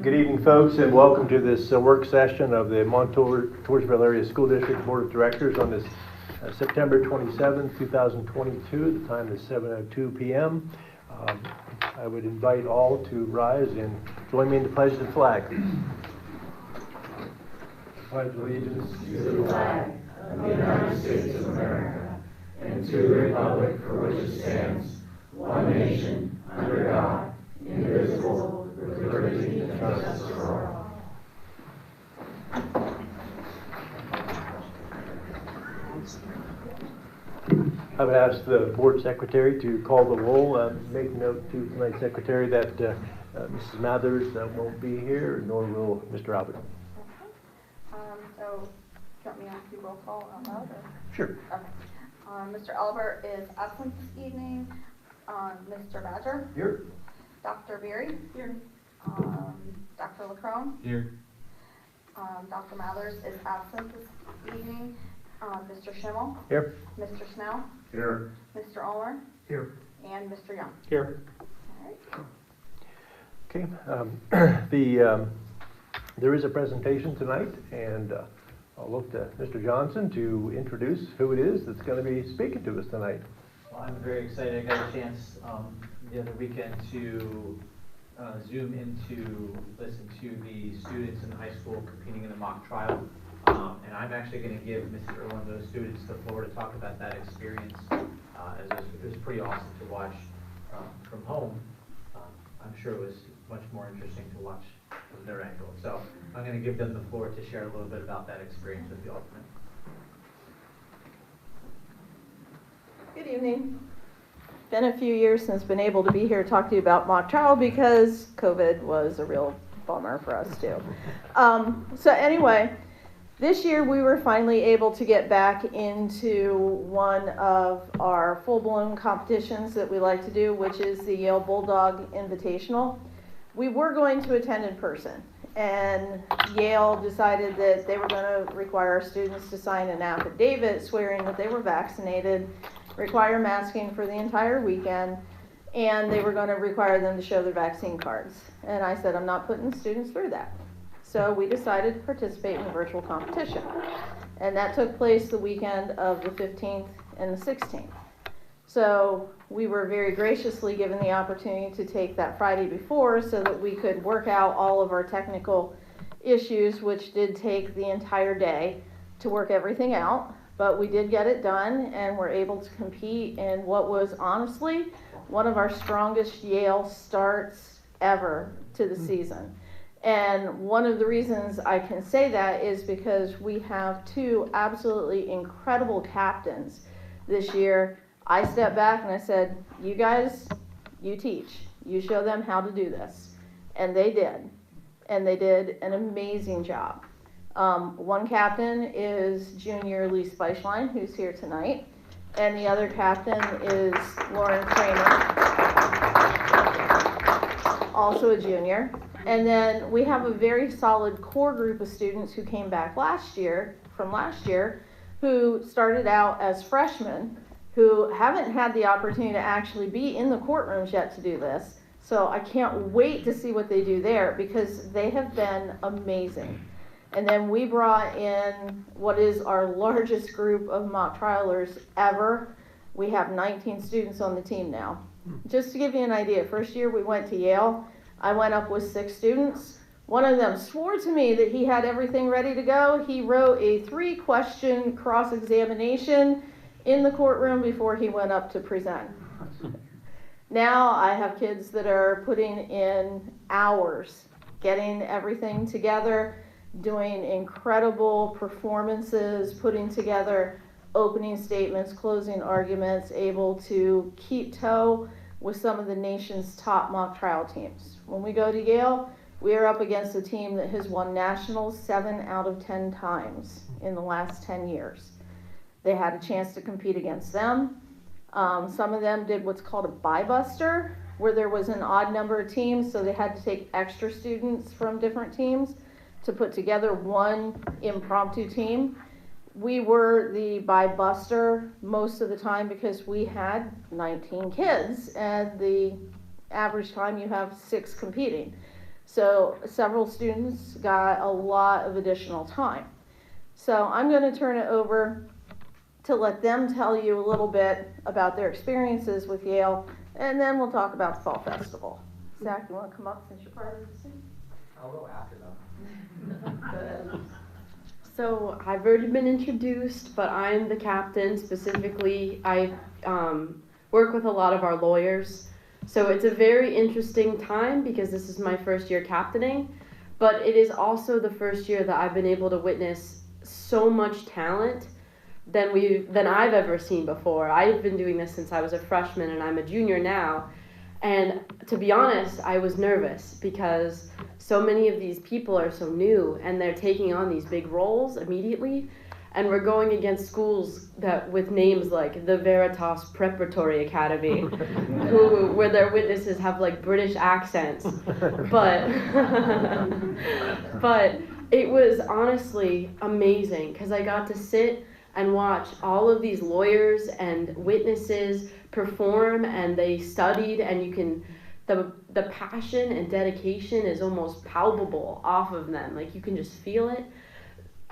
Good evening, folks, and welcome to this work session of the Montoursville Area School District Board of Directors on this September 27, 2022. The time is 7:02 p.m. I would invite all to rise and join me in the pledge of the flag. Pledge allegiance to the flag of the United States of America and to the republic for which it stands, one nation, under God, indivisible, with liberty and justice for all. I would ask the board secretary to call the roll. Make note to tonight's secretary that Mrs. Mathers won't be here, nor will Mr. Albert. So, do you want me to do roll call out loud? Or? Sure. Okay. Mr. Albert is absent this evening. Mr. Badger? Here. Dr. Beery? Here. Dr. Lacrone? Here. Dr. Mathers is absent this evening. Mr. Schimmel? Here. Mr. Snell? Here. Mr. Ulmer? Here. And Mr. Young? Here. All right. Okay. There is a presentation tonight, and I'll look to Mr. Johnson to introduce who it is that's going to be speaking to us tonight. Well, I'm very excited. I got a chance the other weekend to Zoom in to listen to the students in high school competing in the mock trial. And I'm actually going to give Mr. one of those students the floor to talk about that experience, as it was pretty awesome to watch from home. I'm sure it was much more interesting to watch from their angle. So I'm going to give them the floor to share a little bit about that experience with the ultimate. Good evening. Been a few years since been able to be here to talk to you about mock trial because COVID was a real bummer for us too. So anyway, this year we were finally able to get back into one of our full-blown competitions that we like to do, which is the Yale Bulldog Invitational. We were going to attend in person, and Yale decided that they were going to require our students to sign an affidavit swearing that they were vaccinated, require masking for the entire weekend, and they were going to require them to show their vaccine cards. And I said, I'm not putting students through that. So we decided to participate in a virtual competition. And that took place the weekend of the 15th and the 16th. So we were very graciously given the opportunity to take that Friday before so that we could work out all of our technical issues, which did take the entire day to work everything out. But we did get it done and were able to compete in what was honestly one of our strongest Yale starts ever to the season. And one of the reasons I can say that is because we have two absolutely incredible captains this year. I stepped back and I said, you guys, you teach. You show them how to do this. And they did. And they did an amazing job. One captain is junior Lee Speichlein, who's here tonight. And the other captain is Lauren Kramer, also a junior. And then we have a very solid core group of students who came back from last year, who started out as freshmen, who haven't had the opportunity to actually be in the courtrooms yet to do this. So I can't wait to see what they do there because they have been amazing. And then we brought in what is our largest group of mock trialers ever. We have 19 students on the team now. Just to give you an idea, first year we went to Yale, I went up with 6 students. One of them swore to me that he had everything ready to go. He wrote a 3-question cross-examination in the courtroom before he went up to present. Now I have kids that are putting in hours, getting everything together, doing incredible performances, putting together opening statements, closing arguments, able to keep toe with some of the nation's top mock trial teams. When we go to Yale, we are up against a team that has won nationals 7 out of 10 times in the last 10 years. They had a chance to compete against them. Some of them did what's called a buy-buster, where there was an odd number of teams, so they had to take extra students from different teams to put together one impromptu team. We were the buy-buster most of the time because we had 19 kids, and the average time you have 6 competing. So several students got a lot of additional time. So I'm going to turn it over to let them tell you a little bit about their experiences with Yale, and then we'll talk about the Fall Festival. Zach, you want to come up since you're part of the team? I'll go after them. So I've already been introduced, but I'm the captain. Specifically, I work with a lot of our lawyers. So it's a very interesting time because this is my first year captaining, but it is also the first year that I've been able to witness so much talent than I've ever seen before. I've been doing this since I was a freshman and I'm a junior now. And to be honest, I was nervous because so many of these people are so new and they're taking on these big roles immediately. And we're going against schools that with names like the Veritas Preparatory Academy, where their witnesses have like British accents. But but it was honestly amazing because I got to sit and watch all of these lawyers and witnesses perform, and they studied, and you can, the passion and dedication is almost palpable off of them. Like you can just feel it.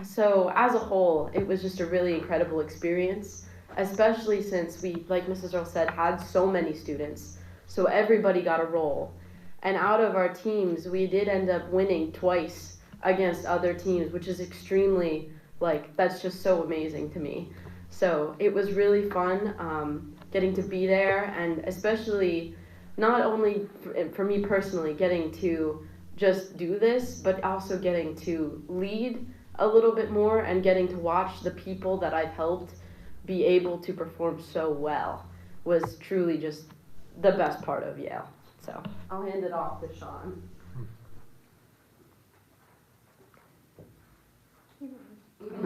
So as a whole, it was just a really incredible experience, especially since we, like Mrs. Earl said, had so many students. So everybody got a role. And out of our teams, we did end up winning twice against other teams, which is extremely, like, that's just so amazing to me. So it was really fun getting to be there, and especially not only for me personally, getting to just do this, but also getting to lead a little bit more and getting to watch the people that I've helped be able to perform so well was truly just the best part of Yale. So I'll hand it off to Sean. Don't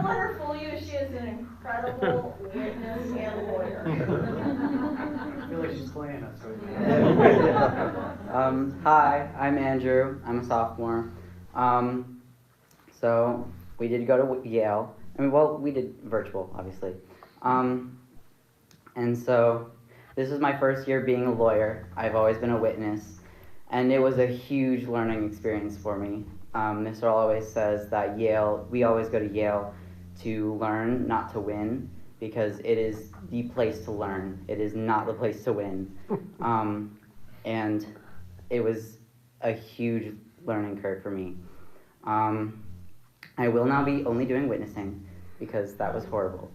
let her fool you. She is an incredible witness and lawyer. I feel like she's playing us right now. Hi, I'm Andrew. I'm a sophomore. So we did go to Yale. I mean, well, we did virtual, obviously. And so this is my first year being a lawyer. I've always been a witness, and it was a huge learning experience for me. Ms. Earl always says that we always go to Yale to learn, not to win, because it is the place to learn. It is not the place to win. And it was a huge learning curve for me. I will now be only doing witnessing, because that was horrible.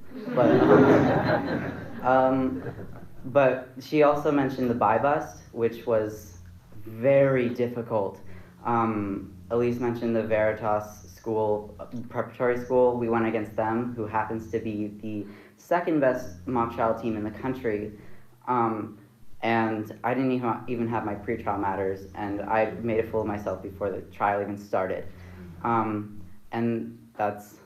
But she also mentioned the bi-bust, which was very difficult. Elise mentioned the Veritas school, preparatory school. We went against them, who happens to be the second best mock trial team in the country. And I didn't even have my pre-trial matters, and I made a fool of myself before the trial even started. And that's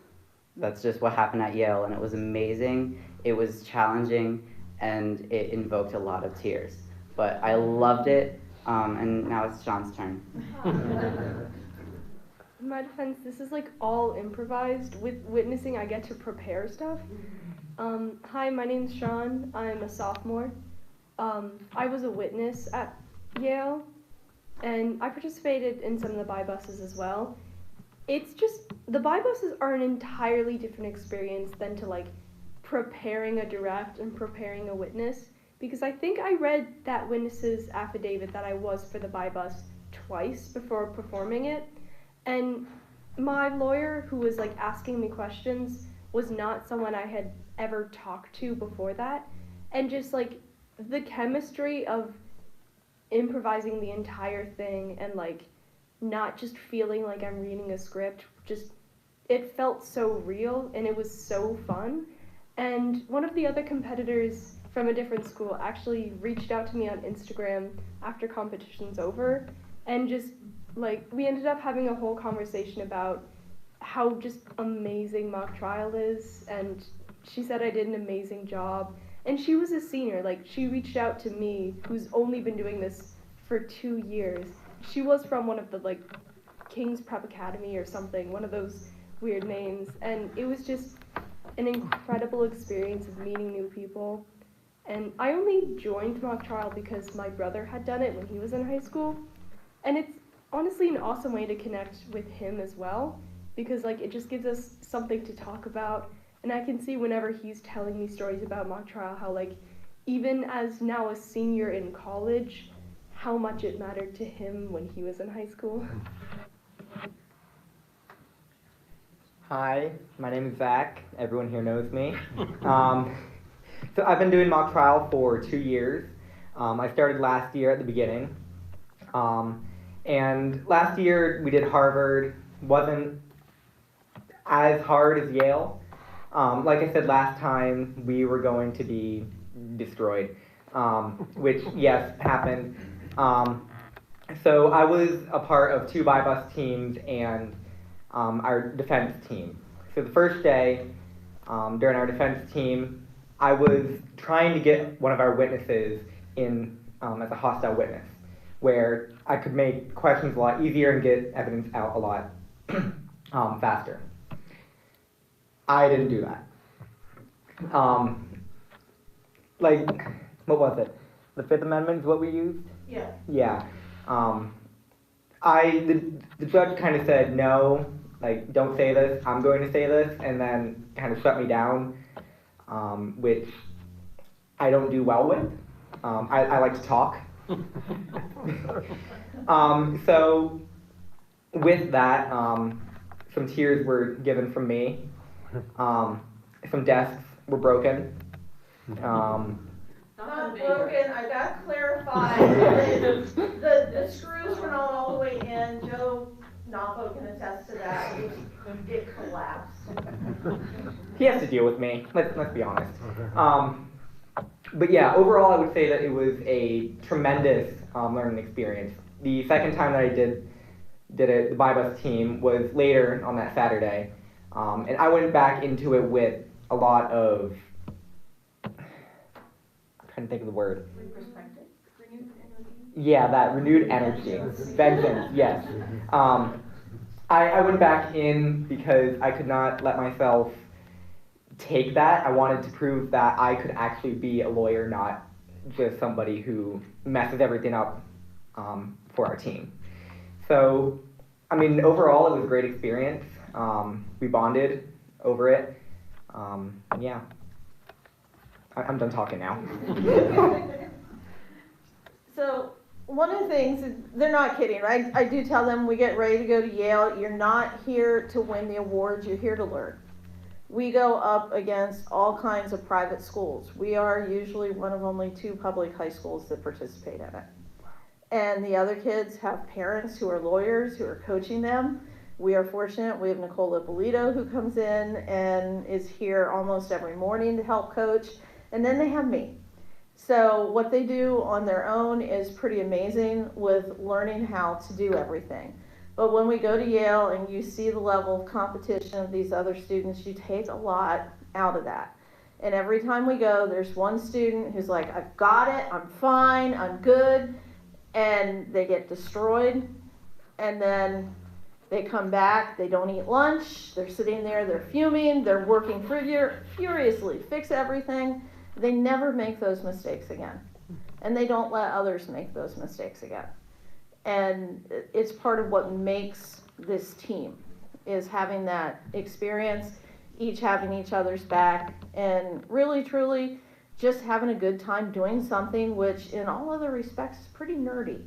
just what happened at Yale, and it was amazing. It was challenging, and it invoked a lot of tears. But I loved it, and now it's Sean's turn. In my defense, this is like all improvised. With witnessing, I get to prepare stuff. Hi, my name's Sean. I'm a sophomore. I was a witness at Yale, and I participated in some of the bi-buses as well. It's just, the bi-buses are an entirely different experience than to like preparing a direct and preparing a witness, because I think I read that witness's affidavit that I was for the bi-bus twice before performing it, and my lawyer who was like asking me questions was not someone I had ever talked to before that, and just like the chemistry of improvising the entire thing and like not just feeling like I'm reading a script, just it felt so real and it was so fun. And one of the other competitors from a different school actually reached out to me on Instagram after competition's over, and just like we ended up having a whole conversation about how just amazing mock trial is, and she said I did an amazing job. And she was a senior, like she reached out to me, who's only been doing this for 2 years. She was from one of the like King's Prep Academy or something, one of those weird names, and it was just an incredible experience of meeting new people. And I only joined mock trial because my brother had done it when he was in high school, And it's honestly an awesome way to connect with him as well, because like it just gives us something to talk about. And I can see whenever he's telling me stories about mock trial, how like even as now a senior in college, how much it mattered to him when he was in high school. Hi, my name is Zach. Everyone here knows me. So I've been doing mock trial for 2 years. I started last year at the beginning. And last year we did Harvard. Wasn't as hard as Yale. Like I said last time, we were going to be destroyed, which, yes, happened. So I was a part of 2 buy-bus teams and our defense team. So the first day, during our defense team, I was trying to get one of our witnesses in as a hostile witness, where I could make questions a lot easier and get evidence out a lot faster. I didn't do that. Like, what was it? The Fifth Amendment is what we used? Yeah. Yeah. The judge kind of said, no, like, don't say this, I'm going to say this, and then kind of shut me down, which I don't do well with. I like to talk. So with that, some tears were given from me. Some desks were broken. Not broken, I got clarified. The screws were not all the way in. Joe Noppo can attest to that. It collapsed. He has to deal with me, let's be honest. But yeah, overall I would say that it was a tremendous learning experience. The second time that I did it, the buy-bus team, was later on that Saturday. And I went back into it with a lot of, I'm trying to think of the word. Perspective, renewed energy. Yeah, that renewed energy. Vengeance, yes. I went back in because I could not let myself take that. I wanted to prove that I could actually be a lawyer, not just somebody who messes everything up for our team. So, I mean, overall it was a great experience. We bonded over it. Yeah. I'm done talking now. So one of the things, they're not kidding, right? I do tell them we get ready to go to Yale. You're not here to win the awards. You're here to learn. We go up against all kinds of private schools. We are usually one of only 2 public high schools that participate in it. And the other kids have parents who are lawyers who are coaching them. We are fortunate. We have Nicole Ippolito who comes in and is here almost every morning to help coach. And then they have me. So what they do on their own is pretty amazing with learning how to do everything. But when we go to Yale and you see the level of competition of these other students, you take a lot out of that. And every time we go, there's one student who's like, I've got it, I'm fine, I'm good. And they get destroyed. And then they come back, they don't eat lunch, they're sitting there, they're fuming, they're working furiously, fix everything. They never make those mistakes again. And they don't let others make those mistakes again. And it's part of what makes this team, is having that experience, each having each other's back, and really, truly just having a good time doing something which in all other respects is pretty nerdy.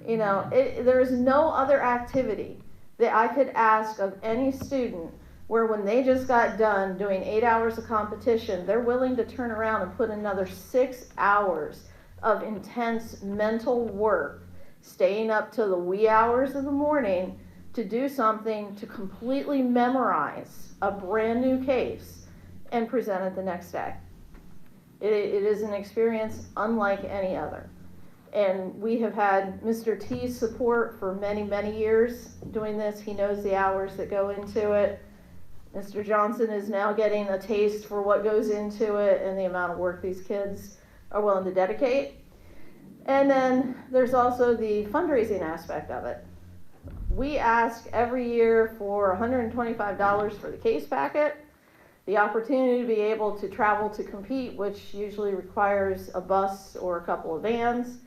You know, there is no other activity that I could ask of any student where when they just got done doing 8 hours of competition, they're willing to turn around and put another 6 hours of intense mental work, staying up till the wee hours of the morning to do something to completely memorize a brand new case and present it the next day. It is an experience unlike any other. And we have had Mr. T's support for many, many years doing this. He knows the hours that go into it. Mr. Johnson is now getting a taste for what goes into it and the amount of work these kids are willing to dedicate. And then there's also the fundraising aspect of it. We ask every year for $125 for the case packet, the opportunity to be able to travel to compete, which usually requires a bus or a couple of vans.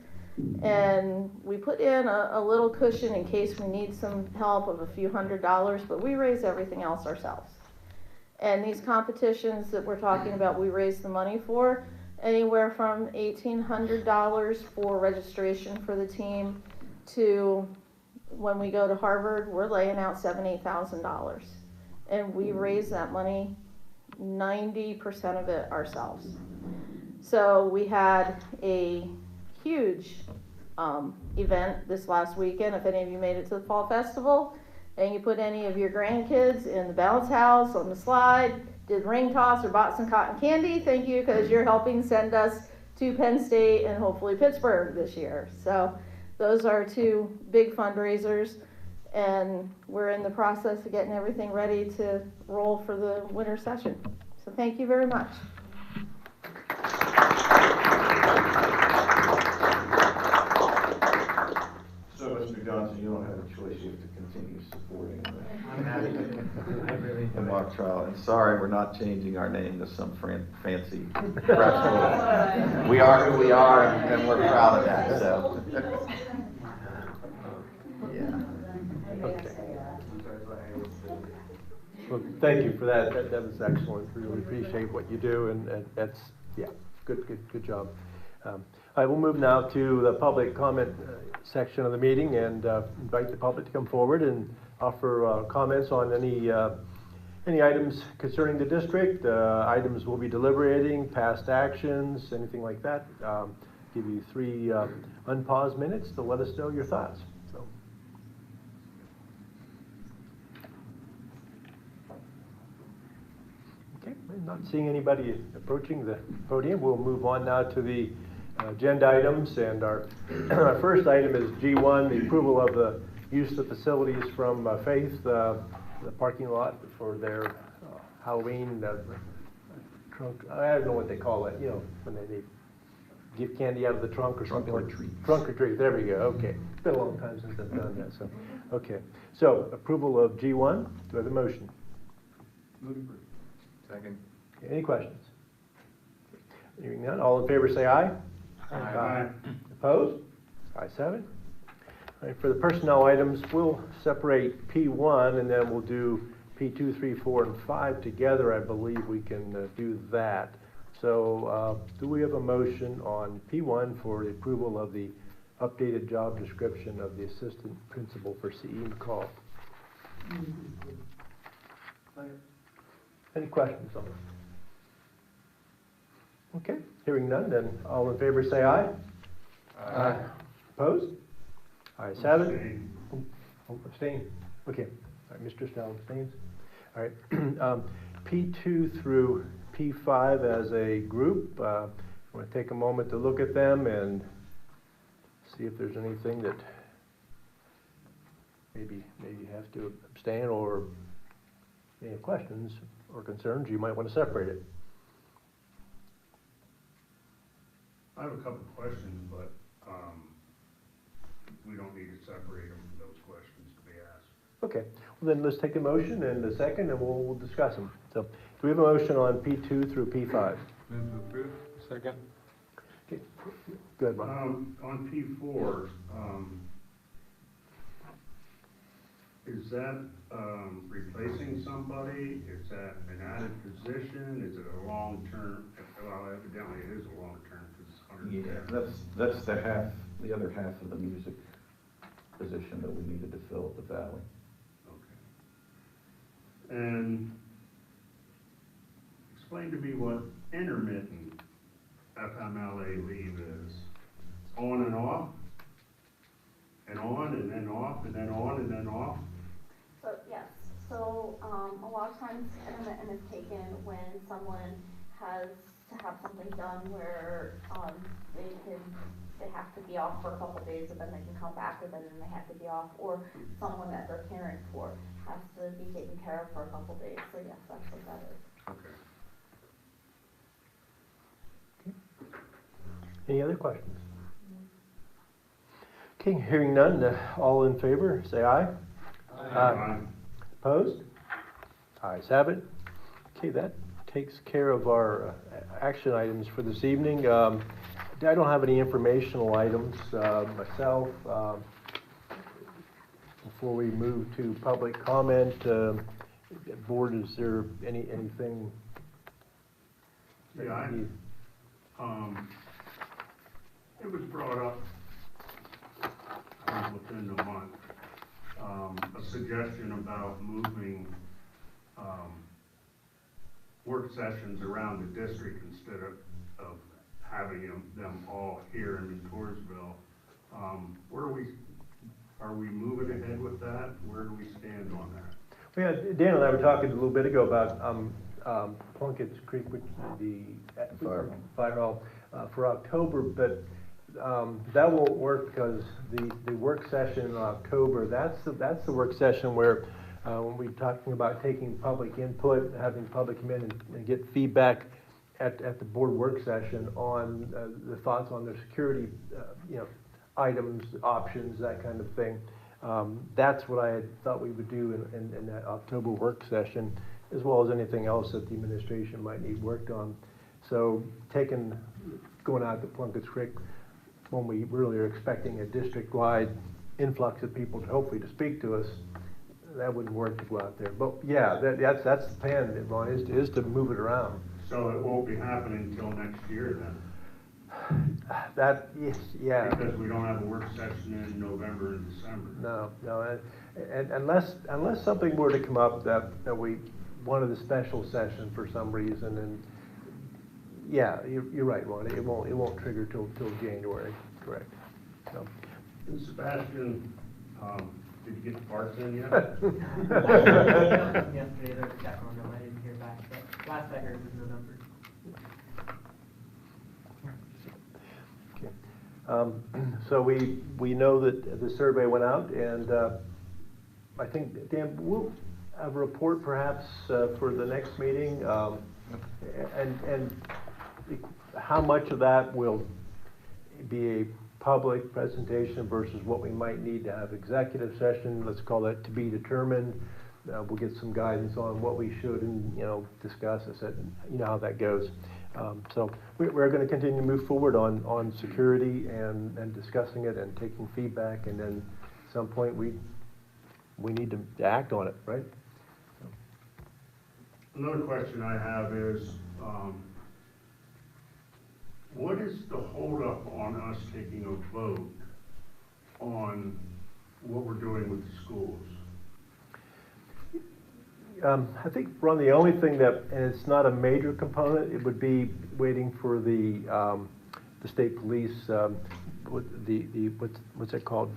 And we put in a little cushion in case we need some help of a few $100s, but we raise everything else ourselves. And these competitions that we're talking about, we raise the money for anywhere from $1,800 for registration for the team to when we go to Harvard, we're laying out $7,000, $8,000. And we raise that money, 90% of it ourselves. So we had a huge event this last weekend. If any of you made it to the Fall Festival and you put any of your grandkids in the bounce house, on the slide, did ring toss or bought some cotton candy, thank you, because you're helping send us to Penn State and hopefully Pittsburgh this year. So those are two big fundraisers, and we're in the process of getting everything ready to roll for the winter session. So thank you very much. So, Mr. Johnson, you don't have a choice. You have to continue supporting I'm happy to. I really the do. mock trial. And sorry, we're not changing our name to some fancy prep school. We are who we are, and we're proud of that. So, yeah. Okay. Well, thank you for that. That was excellent. We really appreciate what you do, and that's, yeah, good job. I will move now to the public comment section of the meeting and invite the public to come forward and offer comments on any items concerning the district, items we'll be deliberating, past actions, anything like that. Give you 3 unpaused minutes to let us know your thoughts. So. Okay, I'm not seeing anybody approaching the podium. We'll move on now to the agenda items, and our first item is G1, the approval of the use of facilities from Faith, the parking lot for their Halloween trunk. I don't know what they call it, when they give candy out of the trunk or something like that. Trunk or treat. There we go. Okay. It's been a long time since I've done that. So, okay. So, approval of G1. Do I have a motion? Move to approve. Second. Okay, any questions? Hearing none. All in favor say aye. Aye. Opposed? Ayes have it. All right, for the personnel items, we'll separate P1 and then we'll do P2, 3, 4, and 5 together. I believe we can do that. So do we have a motion on P1 for the approval of the updated job description of the assistant principal for CE McCall? Any questions on this? Okay, hearing none, then all in favor say aye. Aye. Opposed? Ayes have it. Abstain. Okay. All right, Mr. Snell abstains. All right. P2 through P5 as a group. I want to take a moment to look at them and see if there's anything that maybe you have to abstain, or any questions or concerns you might want to separate it. I have a couple of questions, but we don't need to separate them for those questions to be asked. Okay, well then let's take a motion and a second and we'll discuss them. So, do we have a motion on P2 through P5? Move to approve. Second. Okay, go ahead, Ron. On P4, is that replacing somebody? Is that an added position? Is it a long-term? Well, evidently it is a long-term because it's 100. Yeah, that's the other half of the music position that we needed to fill at the Valley. Okay. And explain to me what intermittent FMLA leave is. On and off? And on and then off and then on and then off? So, yes, so a lot of times intermittent is taken when someone has to have something done where they have to be off for a couple of days and then they can come back, and then they have to be off, or someone that they're caring for has to be taken care of for a couple of days. So yes, that's what that is. Okay. Any other questions? Okay, hearing none, all in favor, say aye. Aye. Opposed? Ayes have it. Okay, that takes care of our action items for this evening. I don't have any informational items myself. Before we move to public comment, board, is there anything? that Yeah, you need? It was brought up within the month, a suggestion about moving work sessions around the district instead of having them all here in Montoursville. Are we moving ahead with that? Where do we stand on that? Well, yeah, Dan and I were talking a little bit ago about Plunkett's Creek, which is the fire hall for October, but that won't work because the work session in October, that's the work session where when we're talking about taking public input, having public come in and get feedback at the board work session on the thoughts on the security, items, options, that kind of thing. That's what I had thought we would do in that October work session, as well as anything else that the administration might need worked on. So going out to Plunkett's Creek, when we really are expecting a district-wide influx of people hopefully to speak to us, that wouldn't work to go out there. But yeah, that's the plan, Ron, is to move it around. So it won't be happening until next year then? Yeah. Because we don't have a work session in November and December. No, and unless something were to come up that we wanted a special session for some reason, and yeah, you're right, Ron, it won't trigger till January, correct. So. And Sebastian, did you get the parts in yet? Yesterday, there was a check on them, I didn't hear back, but last I heard was November. So we know that the survey went out, and I think, Dan, we'll have a report perhaps for the next meeting, and how much of that will be a public presentation versus what we might need to have executive session. Let's call that to be determined. We'll get some guidance on what we should discuss. I said, how that goes. So we're going to continue to move forward on security and discussing it and taking feedback, and then at some point we need to act on it, right? Another question I have is, what is the holdup on us taking a vote on what we're doing with the schools? I think, Ron, the only thing that, and it's not a major component, it would be waiting for the state police, what's it called?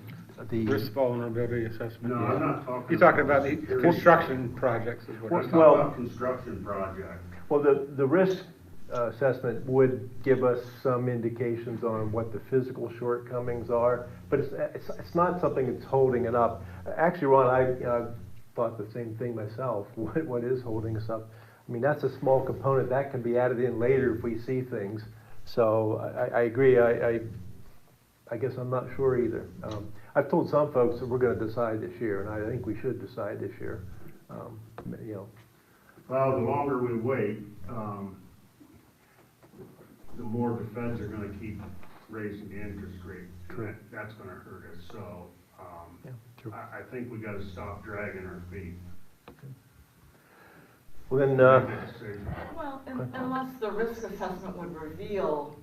The risk vulnerability assessment. No, I'm not talking. You're talking about the construction projects is what I'm talking about. Construction project. Well, the risk assessment would give us some indications on what the physical shortcomings are, but it's not something that's holding it up. Actually, Ron, I thought the same thing myself. What is holding us up? I mean, that's a small component that can be added in later if we see things. So I agree. I guess I'm not sure either. I've told some folks that we're going to decide this year, and I think we should decide this year. Well, the longer we wait, the more the feds are going to keep raising the interest rate. And that's going to hurt us. So I think we got to stop dragging our feet. Well, then, well, unless the risk assessment would reveal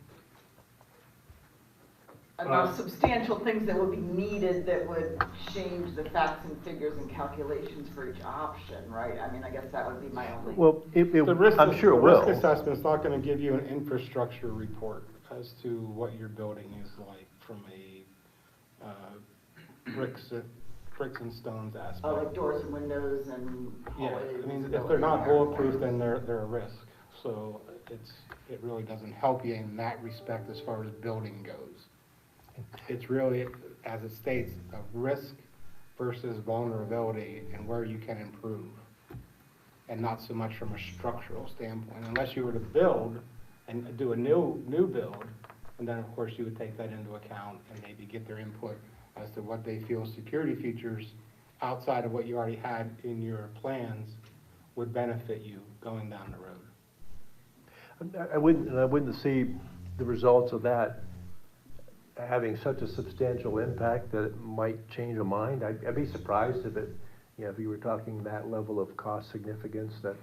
enough substantial things that would be needed that would change the facts and figures and calculations for each option, right? I mean, I guess that would be my only. Well, I'm sure it will. The risk assessment's not going to give you an infrastructure report as to what your building is like from a bricks and stones aspect. Oh, like doors and windows and hallways. Yeah, I mean, if they're not bulletproof, then they're a risk. So it really doesn't help you in that respect as far as building goes. It's really, as it states, a risk versus vulnerability and where you can improve, and not so much from a structural standpoint. Unless you were to build and do a new build, and then of course you would take that into account and maybe get their input as to what they feel security features outside of what you already had in your plans would benefit you going down the road. I wouldn't see the results of that having such a substantial impact that it might change a mind. I'd be surprised if it, you know, if you were talking that level of cost significance, that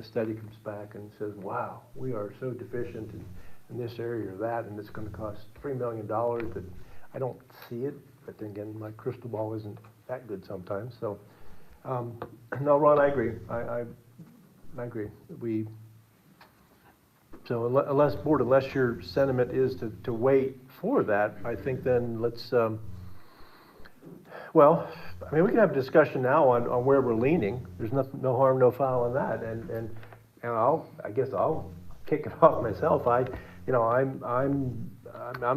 study comes back and says, wow, we are so deficient in this area or that, and it's gonna cost $3 million, but I don't see it. But then again, my crystal ball isn't that good sometimes, so. No, Ron, I agree. I agree. So unless your sentiment is to wait for that, I think then let's, well, I mean, we can have a discussion now on where we're leaning. There's no harm, no foul in that, and I guess I'll kick it off myself. I'm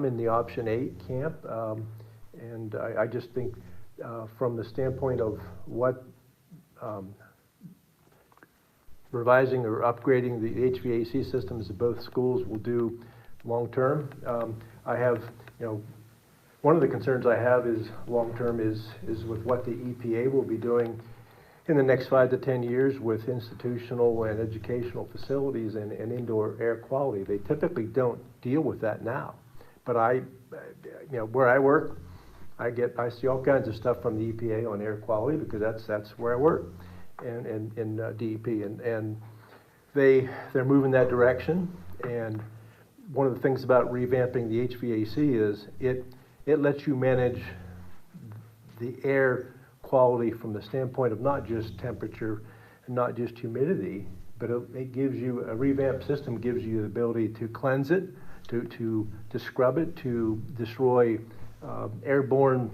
in the option 8 camp, and I just think from the standpoint of what revising or upgrading the HVAC systems of both schools will do long-term. I have, one of the concerns I have is long-term is with what the EPA will be doing in the next 5 to 10 years with institutional and educational facilities and indoor air quality. They typically don't deal with that now. But where I work, I see all kinds of stuff from the EPA on air quality because that's where I work, and in DEP, and they're moving that direction. And one of the things about revamping the HVAC is it lets you manage the air quality from the standpoint of not just temperature and not just humidity, but it gives you, a revamped system gives you the ability to cleanse it, to scrub it, to destroy airborne,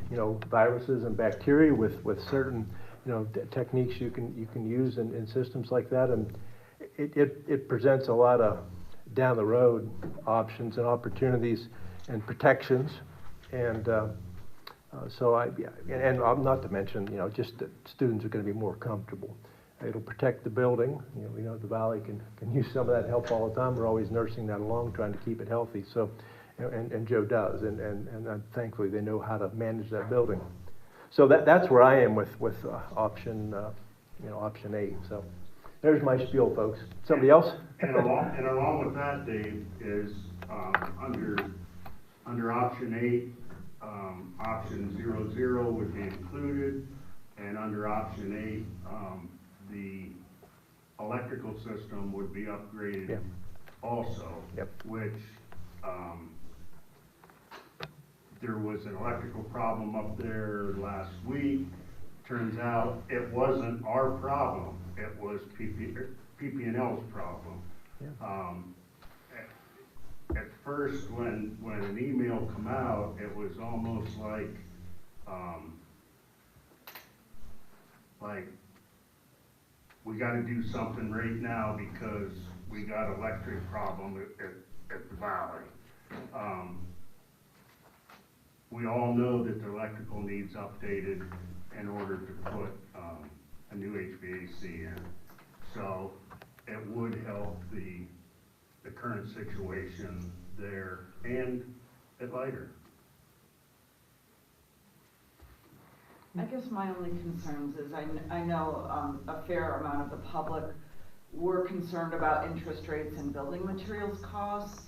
viruses and bacteria with certain, techniques you can use in systems like that, and it presents a lot of down the road options and opportunities and protections, and and not to mention, just that students are going to be more comfortable. It'll protect the building. We know the Valley can use some of that help all the time. We're always nursing that along, trying to keep it healthy. So, and Joe does, and thankfully they know how to manage that building. So that's where I am with option option 8. So there's my spiel, folks. Somebody else? And along with that, Dave, is under option 8, option 00 would be included, and under option 8, the electrical system would be upgraded also, which there was an electrical problem up there last week. Turns out it wasn't our problem, it was PP&L's problem. At first, when an email come out, it was almost like we got to do something right now because we got an electric problem at the Valley. We all know that the electrical needs updated in order to put a new HVAC in. So it would help the current situation there and at Leiter. I guess my only concerns is I know a fair amount of the public were concerned about interest rates and building materials costs.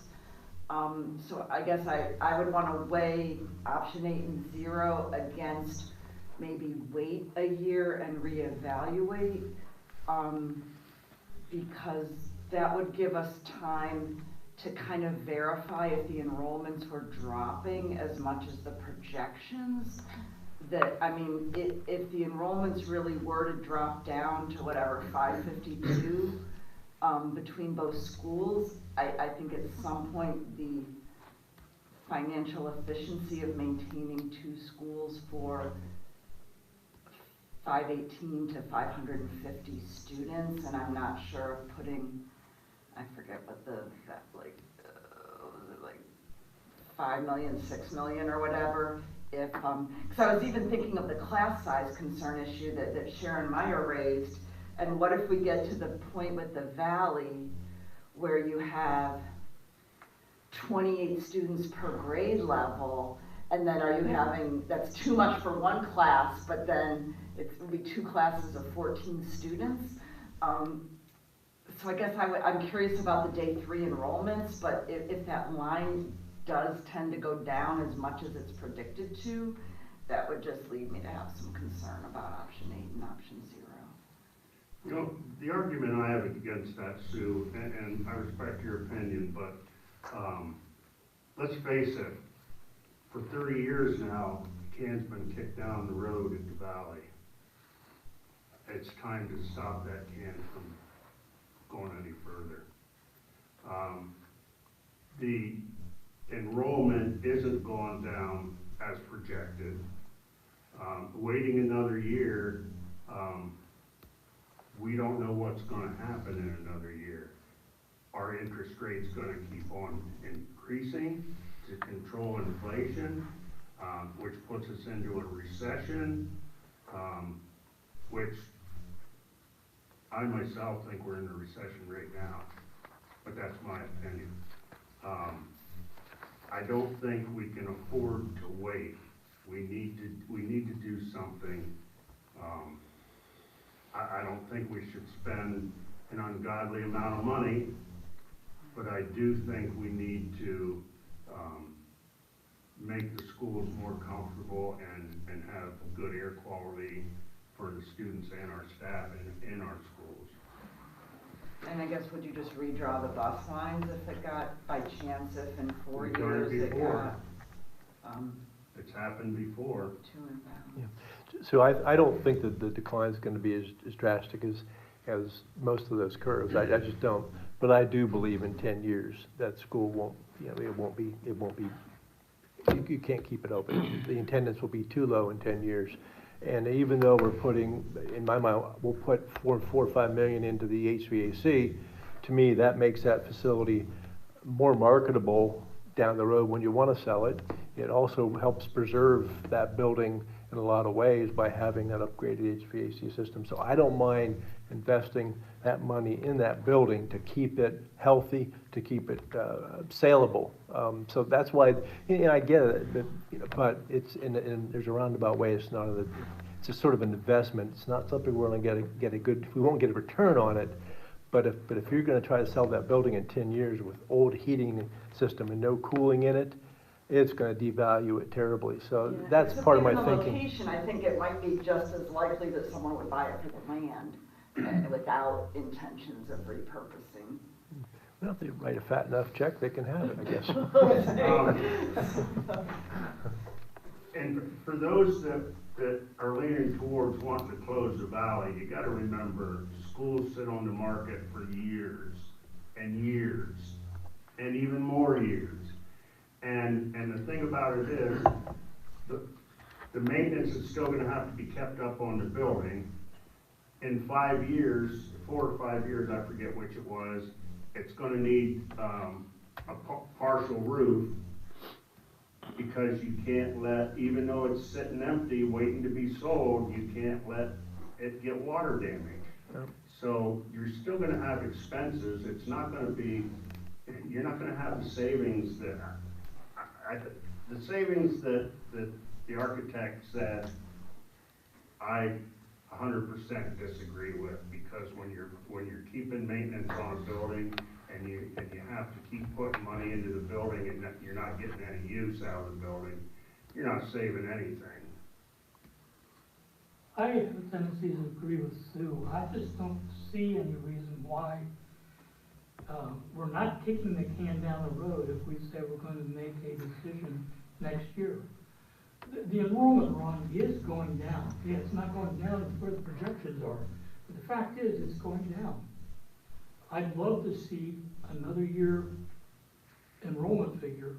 So I guess I would want to weigh option 8 and 0 against maybe wait a year and reevaluate, because that would give us time to kind of verify if the enrollments were dropping as much as the projections. If the enrollments really were to drop down to whatever, 552 between both schools, I think at some point the financial efficiency of maintaining 2 schools for 518 to 550 students, and I'm not sure of putting, I forget what was it like 5 million, 6 million or whatever. If, because I was even thinking of the class size concern issue that Sharon Meyer raised, and what if we get to the point with the Valley where you have 28 students per grade level, and then are you having, that's too much for one class, but then it would be 2 classes of 14 students. So I guess I'm curious about the day 3 enrollments, but if that line does tend to go down as much as it's predicted to, that would just lead me to have some concern about option 8 and option 0. You know, the argument I have against that, Sue, and I respect your opinion, but let's face it, for 30 years now, the can's been kicked down the road at the Valley. It's time to stop that can from going any further. The enrollment isn't going down as projected. Waiting another year, we don't know what's going to happen in another year. Are interest rates going to keep on increasing to control inflation, which puts us into a recession, which I myself think we're in a recession right now, but that's my opinion. I don't think we can afford to wait. We need to do something. I don't think we should spend an ungodly amount of money, but I do think we need to make the schools more comfortable and have good air quality for the students and our staff in our schools. And I guess would you just redraw the bus lines if it got, by chance, if in 4 We've done it years it before. got It's happened before. too inbound? Yeah. So I don't think that the decline is going to be as drastic as most of those curves. I just don't. But I do believe in 10 years that school won't, it won't be, you can't keep it open. The attendance will be too low in 10 years. And even though we're putting, in my mind, we'll put $4 or $5 million into the HVAC, to me, that makes that facility more marketable down the road when you want to sell it. It also helps preserve that building in a lot of ways by having that upgraded HVAC system. So I don't mind investing that money in that building to keep it healthy, to keep it saleable. So that's why, I get it, but it's there's a roundabout way. It's not it's just sort of an investment. It's not something we're going to get a good. We won't get a return on it. But if you're going to try to sell that building in 10 years with old heating system and no cooling in it, it's going to devalue it terribly. So that's part of my thinking. Location, I think it might be just as likely that someone would buy it for the land without intentions of repurposing. Well, if they write a fat enough check, they can have it, I guess. And for those that are leaning towards wanting to close the Valley, you got to remember schools sit on the market for years and years and even more years. And the thing about it is, the maintenance is still going to have to be kept up on the building. In 5 years, 4 or 5 years, I forget which it was, it's going to need a partial roof, because you can't let, even though it's sitting empty waiting to be sold, you can't let it get water damage. Yep. So you're still going to have expenses. It's not going to be, you're not going to have the savings that the savings that the architect said, I 100% disagree with, because when you're keeping maintenance on a building and you have to keep putting money into the building and you're not getting any use out of the building, you're not saving anything. I have a tendency to agree with Sue. I just don't see any reason why we're not kicking the can down the road if we say we're going to make a decision next year. The enrollment run is going down. Yeah, it's not going down where the projections are, but the fact is it's going down. I'd love to see another year enrollment figure,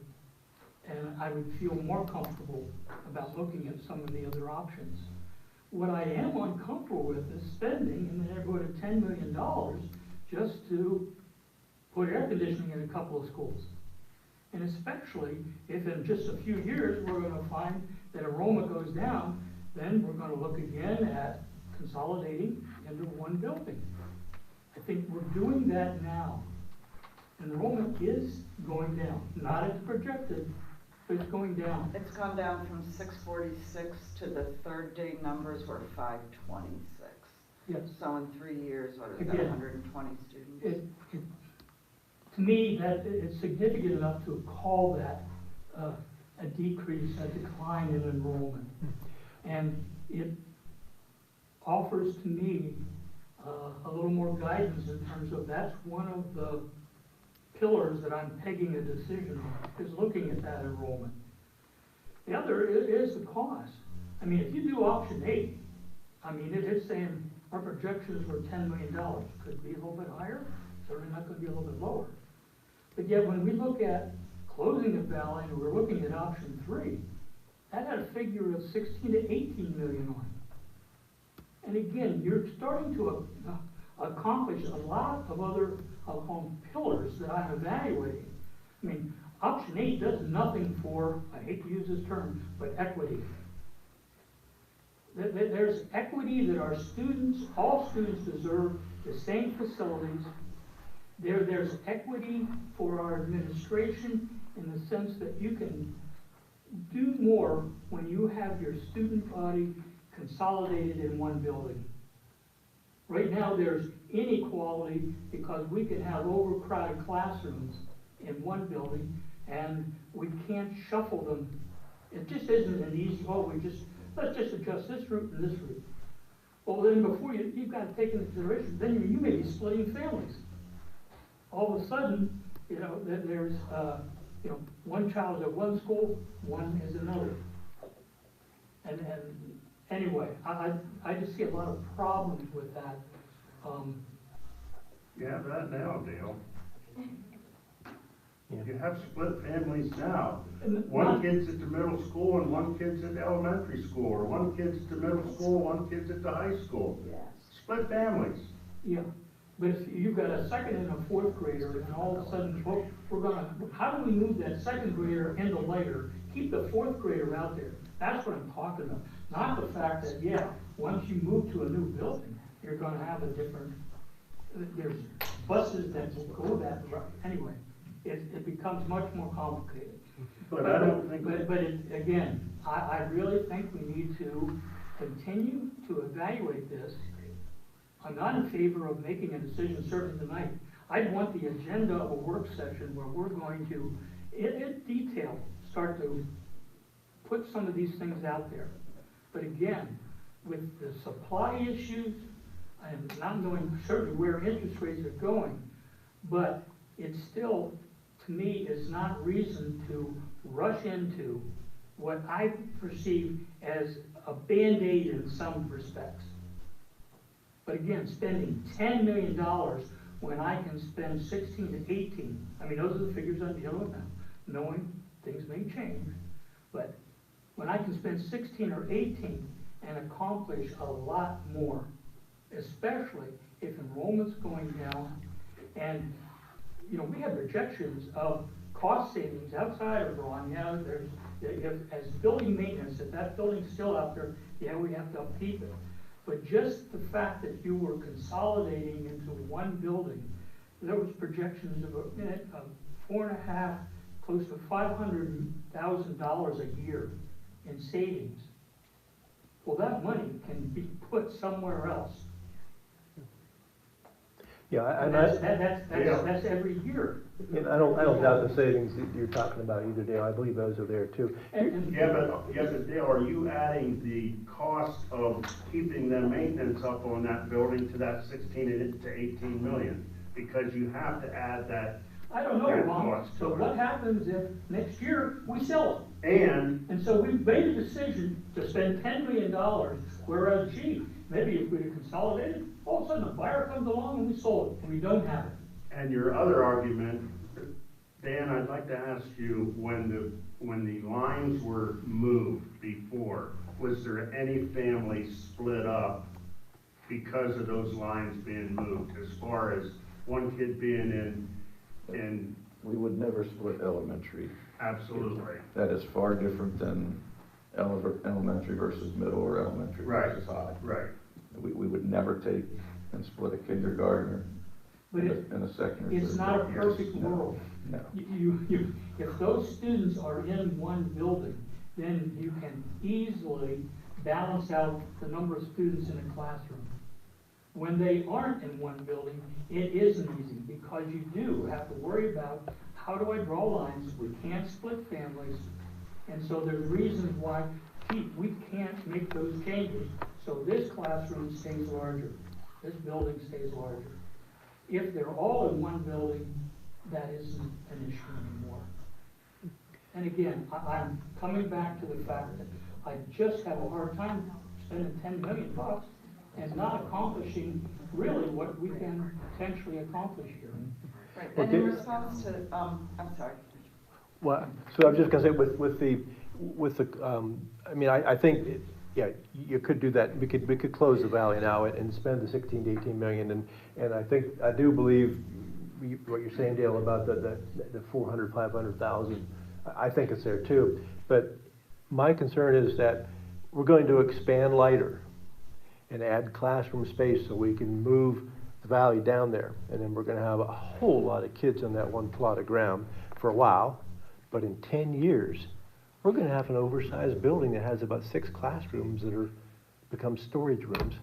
and I would feel more comfortable about looking at some of the other options. What I am uncomfortable with is spending in the neighborhood of $10 million just to put air conditioning in a couple of schools. And especially if in just a few years we're going to find that enrollment goes down, then we're going to look again at consolidating into one building. I think we're doing that now. Enrollment is going down, not as projected, but it's going down. It's gone down from 646 to the third day numbers were 526. Yes. So in 3 years, what is that, Again, 120 students? To me, that it's significant enough to call that a decrease, a decline in enrollment. And it offers to me a little more guidance in terms of that's one of the pillars that I'm pegging a decision on, is looking at that enrollment. The other is the cost. I mean, if you do option 8, I mean, it's saying our projections were $10 million. Could it be a little bit higher? Certainly not going to be a little bit lower. But yet when we look at closing the valley and we're looking at option 3, that had a figure of 16 to 18 million on it. And again, you're starting to accomplish a lot of other, I'll call them pillars that I'm evaluating. I mean, option 8 does nothing for, I hate to use this term, but equity. There's equity that our students, all students deserve the same facilities. There's equity for our administration in the sense that you can do more when you have your student body consolidated in one building. Right now there's inequality because we can have overcrowded classrooms in one building and we can't shuffle them. It just isn't an easy, let's just adjust this route and this route. Well, then before you've got to take into consideration, then you may be splitting families. All of a sudden, there's, one child is at one school, one is another. And anyway, I just see a lot of problems with that. You have that now, Dale. You have split families now. One kid's at the middle school and one kid's at the elementary school, or one kid's at the middle school, one kid's at the high school. Yes. Split families. Yeah, but if you've got a second and a fourth grader, and all of a sudden, how do we move that second grader into later, keep the fourth grader out there? That's what I'm talking about. Not the fact that, once you move to a new building, you're gonna have a different, there's buses that will go that route. Anyway, it becomes much more complicated. But I don't think. Again, I really think we need to continue to evaluate this. I'm not in favor of making a decision certainly tonight. I'd want the agenda of a work session where we're going to, in detail, start to put some of these things out there. But again, with the supply issues, I'm not knowing certainly where interest rates are going, but it's still, to me, is not reason to rush into what I perceive as a Band-Aid in some respects. But again, spending $10 million when I can spend 16 to 18, I mean, those are the figures I'm dealing with now, knowing things may change, but when I can spend 16 or 18 and accomplish a lot more, especially if enrollment's going down, and we have projections of cost savings outside of Ron. As building maintenance, if that building's still out there, we have to upkeep it. But just the fact that you were consolidating into one building, there was projections of $4.5, close to $500,000 a year in savings. Well, that money can be put somewhere else. That's every year. And I don't doubt the savings that you're talking about either, Dale. I believe those are there too. But Dale, are you adding the cost of keeping the maintenance up on that building to that 16 to 18 million? Because you have to add that. I don't know, Ron. So what happens if next year we sell it? And so we've made a decision to spend $10 million, whereas, maybe if we'd have consolidated, all of a sudden a buyer comes along and we sold it, and we don't have it. And your other argument, Dan, I'd like to ask you, when the lines were moved before, was there any family split up because of those lines being moved, as far as one kid being in? We would never split elementary. Absolutely. That is far different than elementary versus middle or elementary versus high. Right. We would never take and split a kindergartner But in a second or it's third not a grade. perfect world. No. If those students are in one building, then you can easily balance out the number of students in a classroom. When they aren't in one building, it isn't easy because you do have to worry about how do I draw lines? We can't split families. And so there's reasons why we can't make those changes. So this classroom stays larger, this building stays larger. If they're all in one building, that isn't an issue anymore. And again, I'm coming back to the fact that I just have a hard time spending $10 million and not accomplishing really what we can potentially accomplish here. Right, and in response to, I'm sorry. Well, so I'm just gonna say with the, I mean, I think, yeah, you could do that. We could close the valley now and spend the 16 to 18 million. And I do believe what you're saying, Dale, about the 400, 500,000. I think it's there too. But my concern is that we're going to expand lighter and add classroom space so we can move the valley down there. And then we're gonna have a whole lot of kids on that one plot of ground for a while. But in 10 years, we're gonna have an oversized building that has about 6 classrooms that become storage rooms.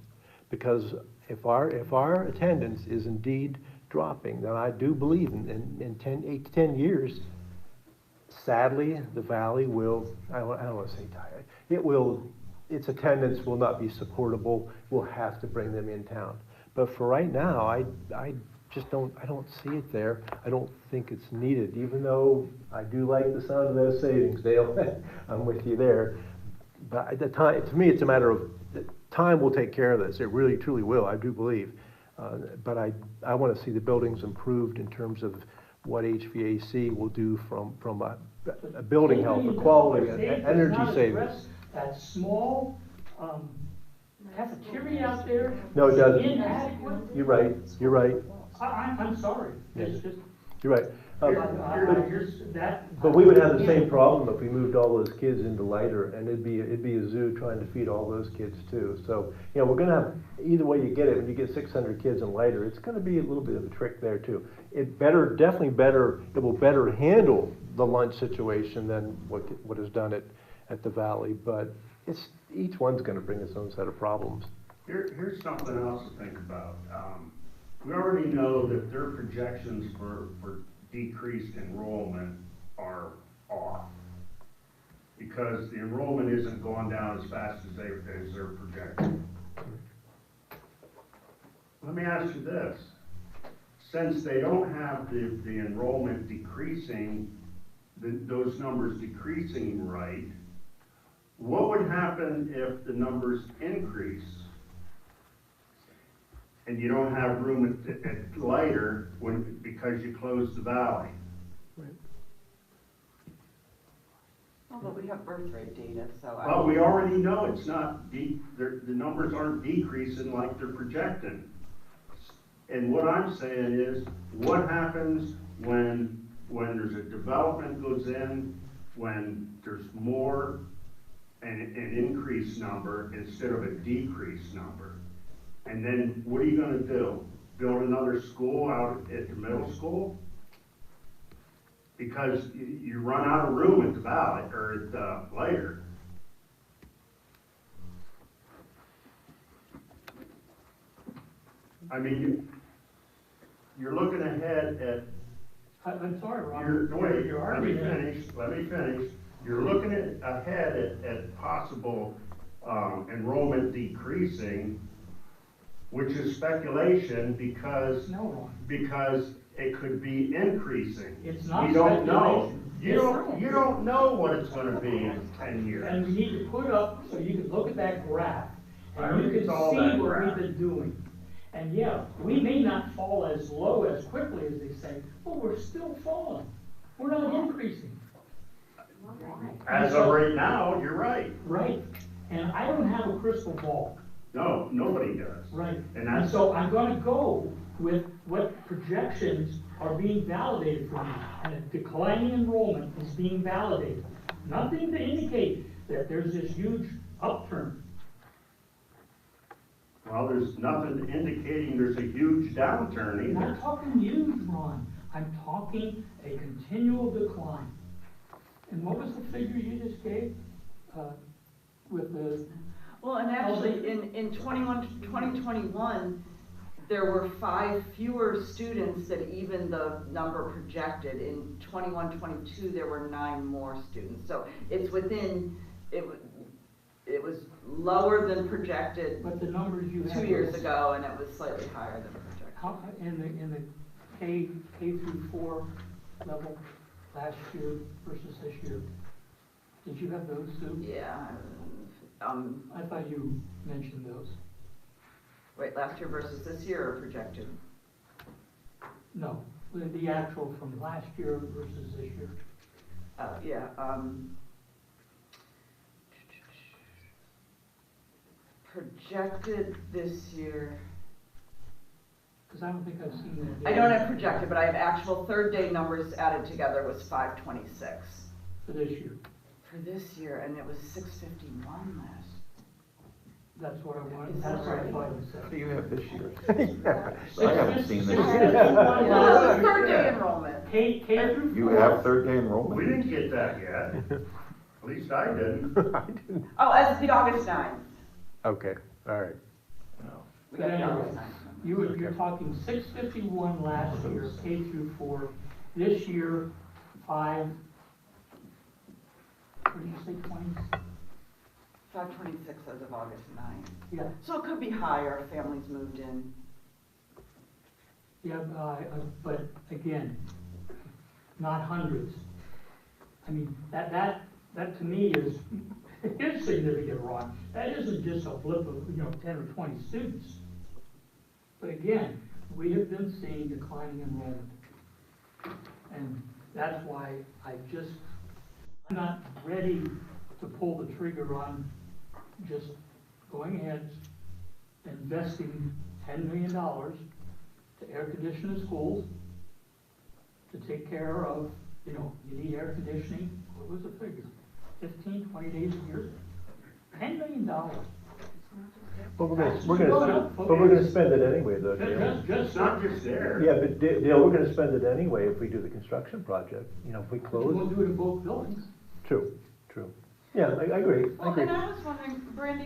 Because if our attendance is indeed dropping, then I do believe in 8 to 10 years, sadly, the valley will, I don't want to say tired, its attendance will not be supportable. We'll have to bring them in town. But for right now, I just don't see it there. I don't think it's needed, even though I do like the sound of those savings, Dale. I'm with you there. But at the time, to me, it's a matter of time will take care of this. It really, truly will, I do believe. But I want to see the buildings improved in terms of what HVAC will do from a building health, a quality, energy savings. That small cafeteria out there. No, it doesn't. Inadequate. You're right. You're right. I'm sorry. Yes. It's just. You're right. But we would have the same problem if we moved all those kids into lighter, and it'd be a zoo trying to feed all those kids too. So, you know, we're gonna have, either way you get it, when you get 600 kids in lighter, it's gonna be a little bit of a trick there too. It will better handle the lunch situation than what is done at the Valley, but each one's gonna bring its own set of problems. Here's something else to think about. We already know that their projections for decreased enrollment are off because the enrollment isn't going down as fast as they're projecting. Let me ask you this. Since they don't have the enrollment decreasing, those numbers decreasing right, what would happen if the numbers increase and you don't have room at lighter because you closed the valley? Right. Oh, but we have birth rate data, so. Well, we already know it's not, the numbers aren't decreasing like they're projecting. And what I'm saying is, what happens when there's a development goes in, when there's more an increased number instead of a decreased number? And then what are you going to do? Build another school out at the middle school? Because you run out of room at the valley or at later. I mean, you're looking ahead at. I'm sorry, Rob. Let me finish. You're looking ahead at possible enrollment decreasing, which is speculation because it could be increasing. It's not we don't know. speculation. You don't know what it's going to be in 10 years. And we need to put up so you can look at that graph and you can see what we've been doing. And yeah, we may not fall as low as quickly as they say, but we're still falling. We're not increasing. As of right now, you're right. Right. And I don't have a crystal ball. No, nobody does. Right. And so I'm going to go with what projections are being validated for me. And a declining enrollment is being validated. Nothing to indicate that there's this huge upturn. Well, there's nothing indicating there's a huge downturn I'm either. not talking huge, Ron. I'm talking a continual decline. And what was the figure you just gave? With the... Well, and actually, in 2021, there were 5 fewer students than even the number projected. In 21-22, there were 9 more students. So it's within, it was lower than projected But the numbers you have. 2 years ago, and it was slightly higher than projected. How, in the K through 4 level last year versus this year, did you have those too? Yeah. I thought you mentioned those. Wait, last year versus this year or projected? No, the actual from last year versus this year. Yeah. Projected this year. Because I don't think I've seen that. I don't have projected, but I have actual third day numbers added together was 526. For this year. For this year, and it was 651 last. That's what I wanted, Is that's that what I right? wanted to What say. do you have this year? Yeah. I haven't seen this. Well, the third day enrollment. K through 4. You have third day We enrollment? didn't get that yet. At least I didn't. I didn't. Oh, as of the August 9th. Okay, all right. We got the August 9th. You're talking 651 last year, K through 4. This year, 5. What did you say, 20? 526 as of August 9th. Yeah, So it could be higher if families moved in. yeah, but again, not hundreds. I mean, that to me is significant wrong. That isn't just a blip of, 10 or 20 students. But again, we have been seeing declining enrollment. And that's why I'm not ready to pull the trigger on just going ahead, investing $10 million to air condition the schools, to take care of, you need air conditioning, what was the figure? 15, 20 days a year? $10 million. Well, we're gonna spend it anyway, though, Dale. It's not just there. Yeah, but Dale, we're gonna spend it anyway if we do the construction project. If we But you close. won't do it in both buildings. True. Yeah, I agree. Well, and I was wondering, Brandy,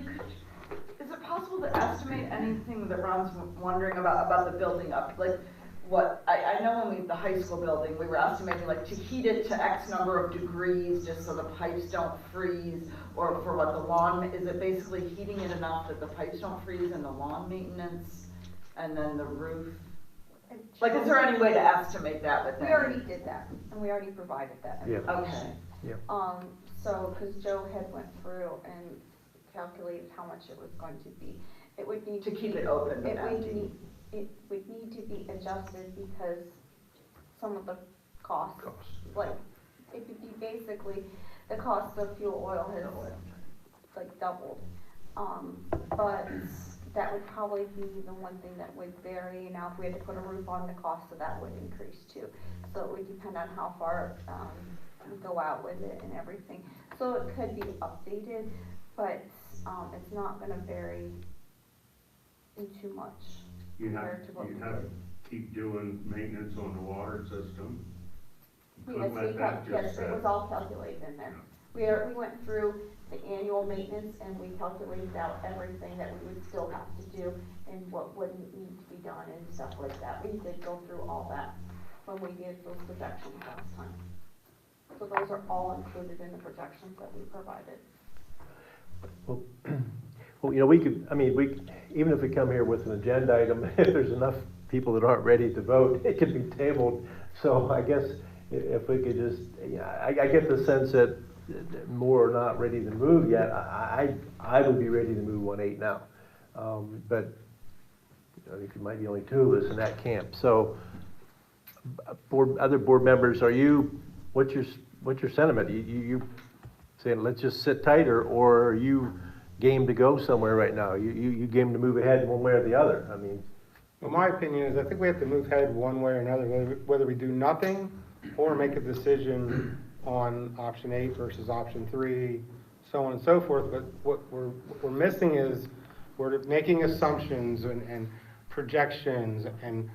is it possible to estimate anything that Ron's wondering about the building up? Like, what, I know when the high school building, we were estimating like to heat it to X number of degrees just so the pipes don't freeze, or for what the lawn, is it basically heating it enough that the pipes don't freeze and the lawn maintenance and then the roof? Like, is there any way to estimate that with We them? already did that, and we already provided that Yeah. information. Okay. So, because Joe had went through and calculated how much it was going to be. It would need To to keep be, it open but it would empty. need, it would need to be adjusted because some of the costs, like, it would be basically, the cost of fuel oil has like doubled. But that would probably be the one thing that would vary. Now, if we had to put a roof on, the cost of that would increase too. So it would depend on how far, we go out with it and everything. So it could be updated, but, it's not gonna vary in too much You compared to what we have to did. keep doing maintenance on the water system. Yes, Couldn't let that yes, just it was sit. all calculated in there. We went through the annual maintenance and we calculated out everything that we would still have to do and what wouldn't need to be done and stuff like that. We did go through all that when we did those projections last time. So those are all included in the projections that we provided. Well, we could, even if we come here with an agenda item, if there's enough people that aren't ready to vote, it could be tabled. So I guess if we could just, I get the sense that more are not ready to move yet. I would be ready to move 1-8 now. But I think there might be only 2 of us in that camp. So other board members, what's your sentiment? You saying let's just sit tight, or are you game to go somewhere right now? You game to move ahead one way or the other? Well, my opinion is I think we have to move ahead one way or another, whether we do nothing or make a decision on option 8 versus option 3, so on and so forth. But what we're missing is we're making assumptions and projections, and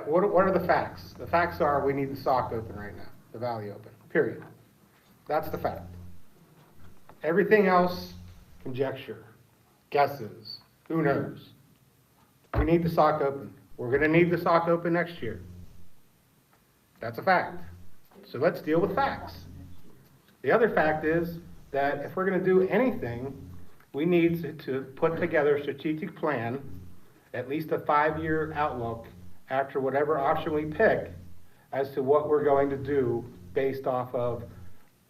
what are the facts? The facts are we need the SOC open right now, the Valley open, period. That's the fact. Everything else, conjecture, guesses, who knows? we need the sock open. We're gonna need the sock open next year. That's a fact. So let's deal with facts. The other fact is that if we're gonna do anything, we need to put together a strategic plan, at least a 5-year outlook after whatever option we pick, as to what we're going to do based off of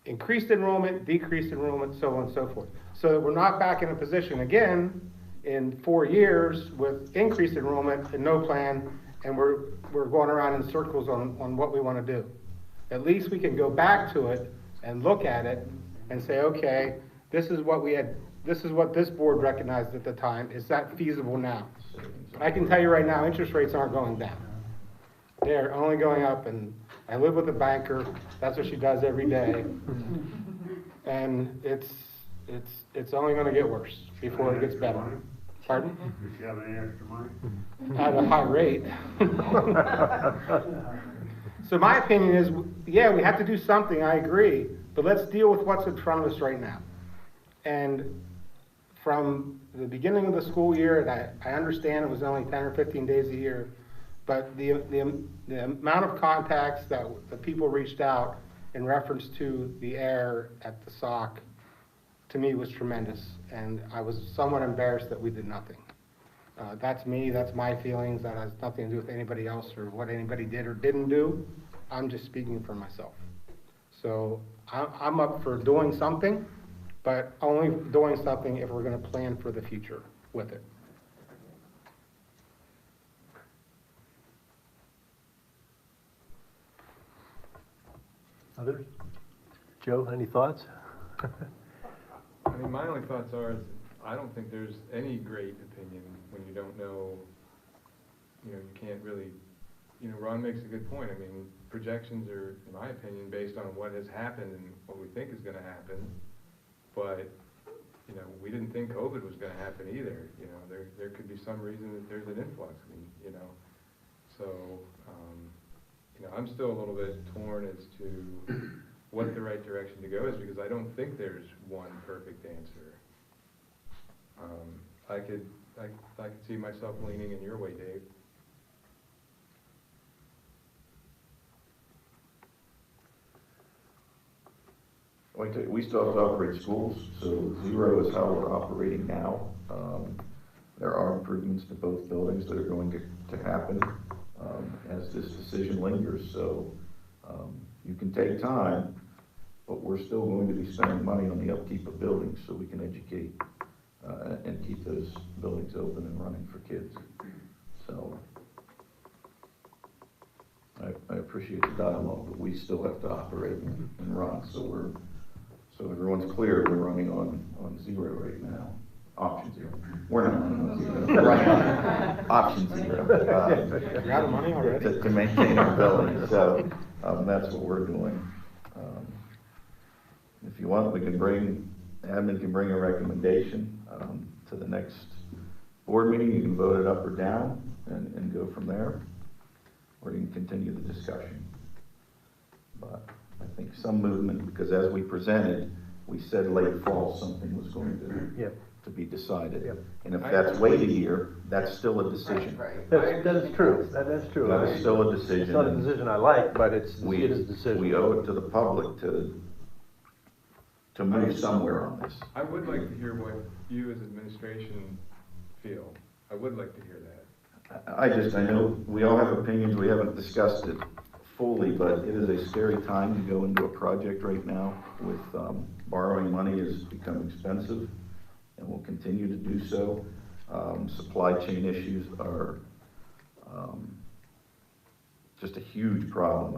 increased enrollment, decreased enrollment, so on and so forth. So that we're not back in a position again in 4 years with increased enrollment and no plan, and we're going around in circles on what we want to do. At least we can go back to it and look at it and say, okay, this is what this board recognized at the time. Is that feasible now? I can tell you right now, interest rates aren't going down. They're only going up, and I live with a banker. That's what she does every day. And it's only going to get worse before it gets better. Pardon? Does she have any extra money? At a high rate. So my opinion is, yeah, we have to do something, I agree, but let's deal with what's in front of us right now. And from the beginning of the school year, and I understand it was only 10 or 15 days a year, but the amount of contacts that the people reached out in reference to the error at the SOC, to me, was tremendous. And I was somewhat embarrassed that we did nothing. That's me, that's my feelings, that has nothing to do with anybody else or what anybody did or didn't do. I'm just speaking for myself. So I'm up for doing something, but only doing something if we're gonna plan for the future with it. Others? Joe, any thoughts? I mean, my only thoughts are, is I don't think there's any great opinion when you don't know, you can't really, Ron makes a good point. I mean, projections are, in my opinion, based on what has happened and what we think is gonna happen. But, we didn't think COVID was gonna happen either. There could be some reason that there's an influx, so, I'm still a little bit torn as to what the right direction to go is, because I don't think there's one perfect answer. I could see myself leaning in your way, Dave. Like we still have to operate schools, so 0 is how we're operating now. There are improvements to both buildings that are going to happen as this decision lingers. So you can take time, but we're still going to be spending money on the upkeep of buildings so we can educate and keep those buildings open and running for kids. So I appreciate the dialogue, but we still have to operate and run. So everyone's clear, we're running on 0 right now. Option 0. We're not running on 0. We're running on option 0. You got money already? To maintain our building. So that's what we're doing. If you want, admin can bring a recommendation to the next board meeting. You can vote it up or down and go from there. Or you can continue the discussion. But I think some movement, because as we presented, we said late fall something was going to be decided. Yep. And if that's wait a year, that's still a decision. That is true. That is true. That is still a decision. It's not a decision I like, but it is a decision. We owe it to the public to move somewhere on this. I would like to hear what you as administration feel. I would like to hear that. I know we all have opinions. We haven't discussed it fully, but it is a scary time to go into a project right now with borrowing money has become expensive and will continue to do so. Supply chain issues are just a huge problem.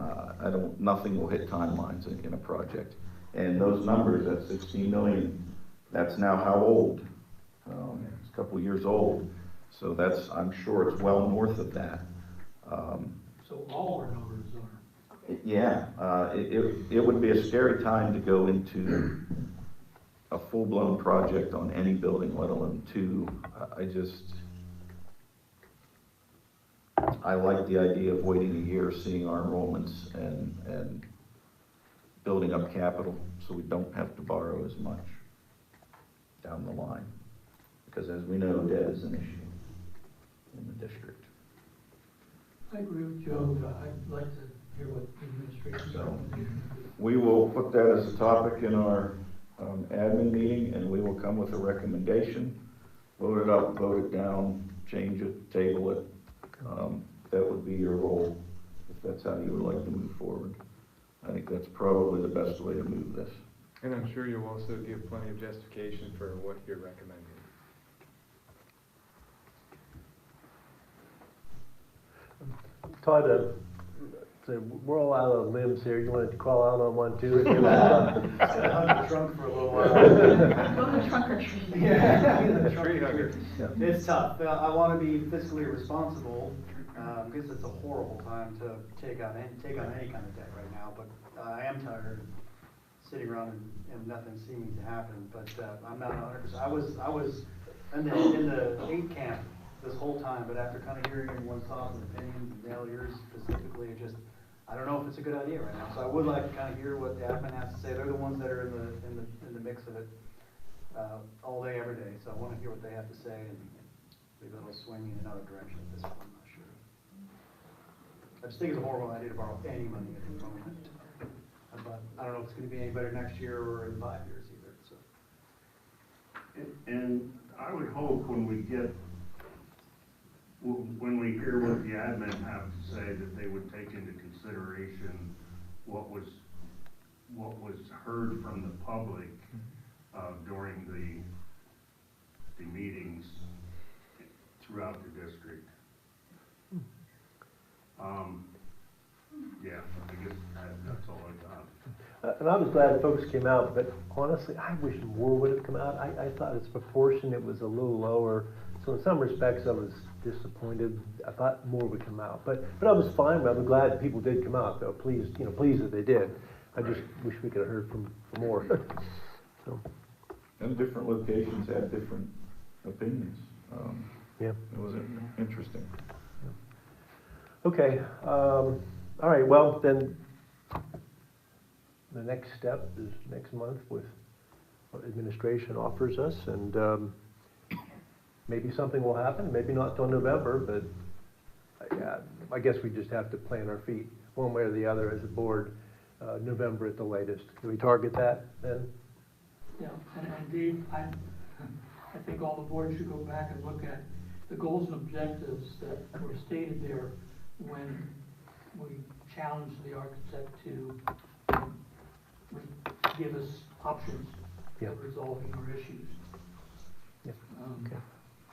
Nothing will hit timelines in a project. And those numbers, that 16 million, that's now how old? It's a couple years old. So I'm sure it's well north of that. So all our numbers are. Yeah, it would be a scary time to go into a full-blown project on any building, let alone 2. I like the idea of waiting a year, seeing our enrollments and building up capital so we don't have to borrow as much down the line. Because as we know, debt is an issue in the district. I agree with Joe, but I'd like to hear what the administration's recommendation is. We will put that as a topic in our admin meeting, and we will come with a recommendation. Vote it up, vote it down, change it, table it. That would be your role, if that's how you would like to move forward. I think that's probably the best way to move this. And I'm sure you'll also give plenty of justification for what you're recommending. Todd, so we're all out on limbs here. You wanted to call out on one too? Give us something. Hug the trunk for a little while. Go to trunk or treat. Yeah. Tree hugger. It's tough. I want to be fiscally responsible, because it's a horrible time to take on any kind of debt right now, but I am tired of sitting around and nothing seeming to happen, but I'm not 100%. I was in the hate camp this whole time, but after kind of hearing everyone's thoughts and opinions, and Dale, yours specifically, I don't know if it's a good idea right now. So I would like to kind of hear what the admin has to say. They're the ones that are in the mix of it all day, every day. So I want to hear what they have to say, and maybe it'll swing in another direction at this point. I'm not sure. I just think it's a horrible idea to borrow any money at the moment. But I don't know if it's going to be any better next year or in 5 years either. So. And I would hope when we hear what the admin have to say, that they would take into consideration what was heard from the public during the meetings throughout the district. Yeah, I guess that's all I got. And I was glad folks came out, but honestly, I wish more would have come out. I thought its proportion, it was a little lower. So in some respects, I was disappointed. I thought more would come out, but I was fine. I'm glad people did come out, though. Pleased that they did. I just wish we could have heard from more. So. And different locations have different opinions. Yeah. It was interesting. Okay. All right. Well, then the next step is next month with what administration offers us, and maybe something will happen. Maybe not till November, but I guess we just have to plant our feet one way or the other as a board. November at the latest. Can we target that then? Yeah, and Dave, I think all the boards should go back and look at the goals and objectives that were stated there when we challenged the architect to give us options for resolving our issues. Yeah. Okay.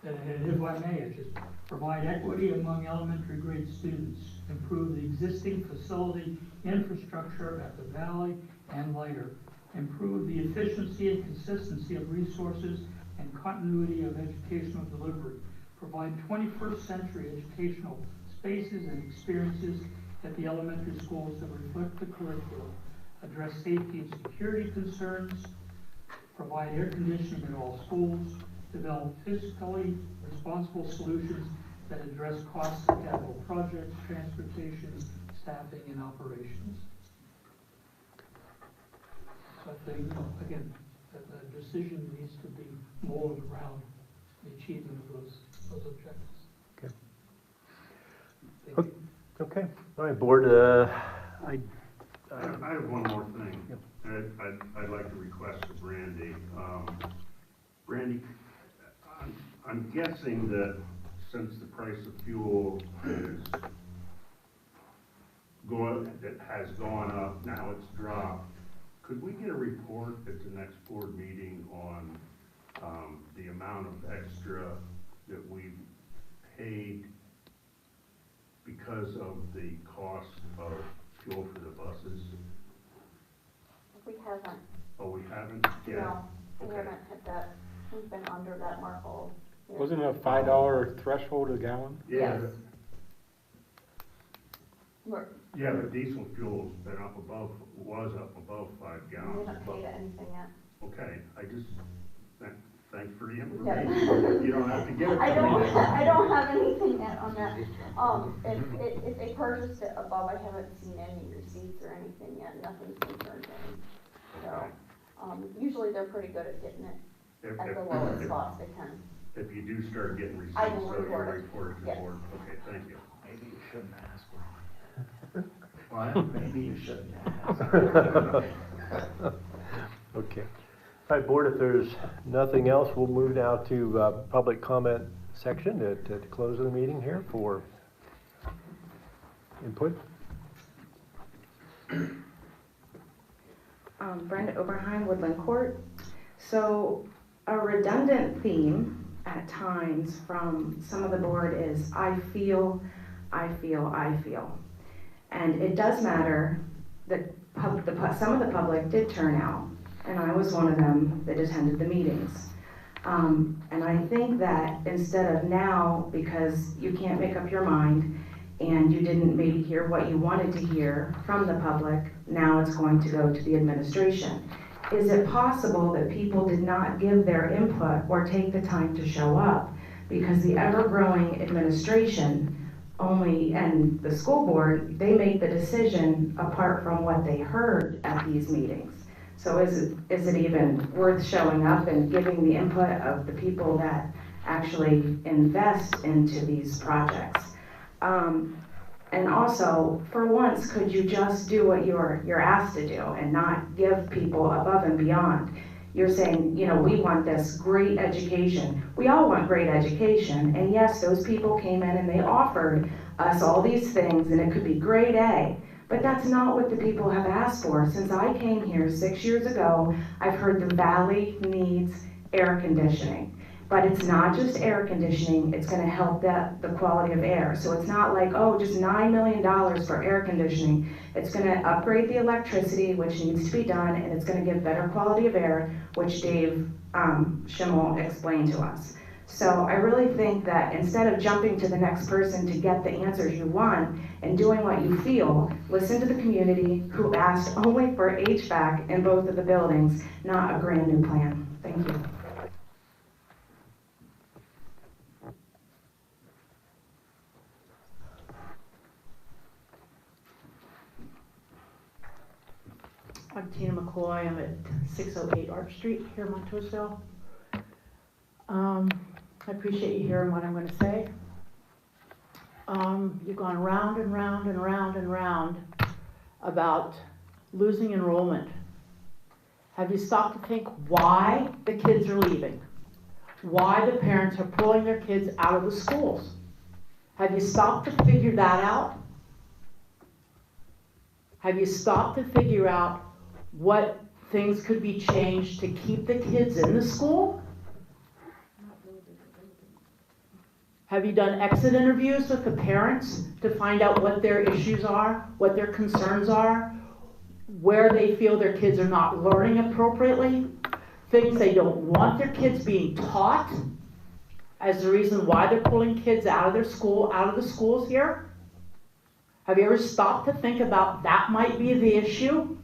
And if I may, it's just provide equity among elementary grade students, improve the existing facility infrastructure at the Valley and later, improve the efficiency and consistency of resources and continuity of educational delivery, provide 21st century educational spaces and experiences at the elementary schools that reflect the curriculum, address safety and security concerns, provide air conditioning at all schools, develop fiscally responsible solutions that address costs of capital projects, transportation, staffing, and operations. So I think, again, the decision needs to be molded around the achievement of those objectives. Okay. Okay. All right, board. I have one more thing. Yep. I'd like to request of Brandy. Brandy, I'm guessing that since the price of fuel has gone up, now it's dropped. Could we get a report at the next board meeting on the amount of extra that we've paid because of the cost of fuel for the buses? We haven't. Oh, we haven't yet? No, we Okay. haven't hit that. We've been under that mark all year. Wasn't it a $5 threshold a gallon? Yeah. Yes. We're, Yeah, but diesel fuel's been was up above 5 we gallons. haven't paid anything yet. Okay, thanks for the Yeah. information. You don't have to give it to me. I don't have anything yet on that. If they purchased it above, I haven't seen any receipts or anything yet. Nothing's been turned in. So, usually they're pretty good at getting it at the lowest cost they can. if you do start getting receipts, I will so you'll report it. report it to Yes. the board. Okay, thank you. Maybe you shouldn't ask for it. What? Maybe you shouldn't ask. Okay. All right, board, if there's nothing else, we'll move now to public comment section to close the meeting here for input. Brenda Oberheim, Woodland Court. So a redundant theme at times from some of the board is I feel. And it does matter that some of the public did turn out, and I was one of them that attended the meetings. And I think that instead of now, because you can't make up your mind and you didn't maybe hear what you wanted to hear from the public, now it's going to go to the administration. Is it possible that people did not give their input or take the time to show up because the ever-growing administration only, and the school board, they make the decision apart from what they heard at these meetings? So is it even worth showing up and giving the input of the people that actually invest into these projects? And also, for once, could you just do what you're asked to do and not give people above and beyond? You're saying, you know, we want this great education. We all want great education, and yes, those people came in and they offered us all these things, and it could be grade A. But that's not what the people have asked for. Since I came here 6 years ago, I've heard the valley needs air conditioning. But it's not just air conditioning, it's gonna help the quality of air. So it's not like, oh, just $9 million for air conditioning. It's gonna upgrade the electricity, which needs to be done, and it's gonna give better quality of air, which Dave Schimmel explained to us. So I really think that instead of jumping to the next person to get the answers you want and doing what you feel, listen to the community who asked only for HVAC in both of the buildings, not a brand new plan. Thank you. I'm Tina McCoy. I'm at 608 Arch Street here in Montoursville. I appreciate you hearing what I'm going to say. You've gone round and round and round and round about losing enrollment. Have you stopped to think why the kids are leaving? Why the parents are pulling their kids out of the schools? Have you stopped to figure that out? Have you stopped to figure out what things could be changed to keep the kids in the school? Have you done exit interviews with the parents to find out what their issues are, what their concerns are, where they feel their kids are not learning appropriately, things they don't want their kids being taught as the reason why they're pulling kids out of their school, out of the schools here? Have you ever stopped to think about that might be the issue?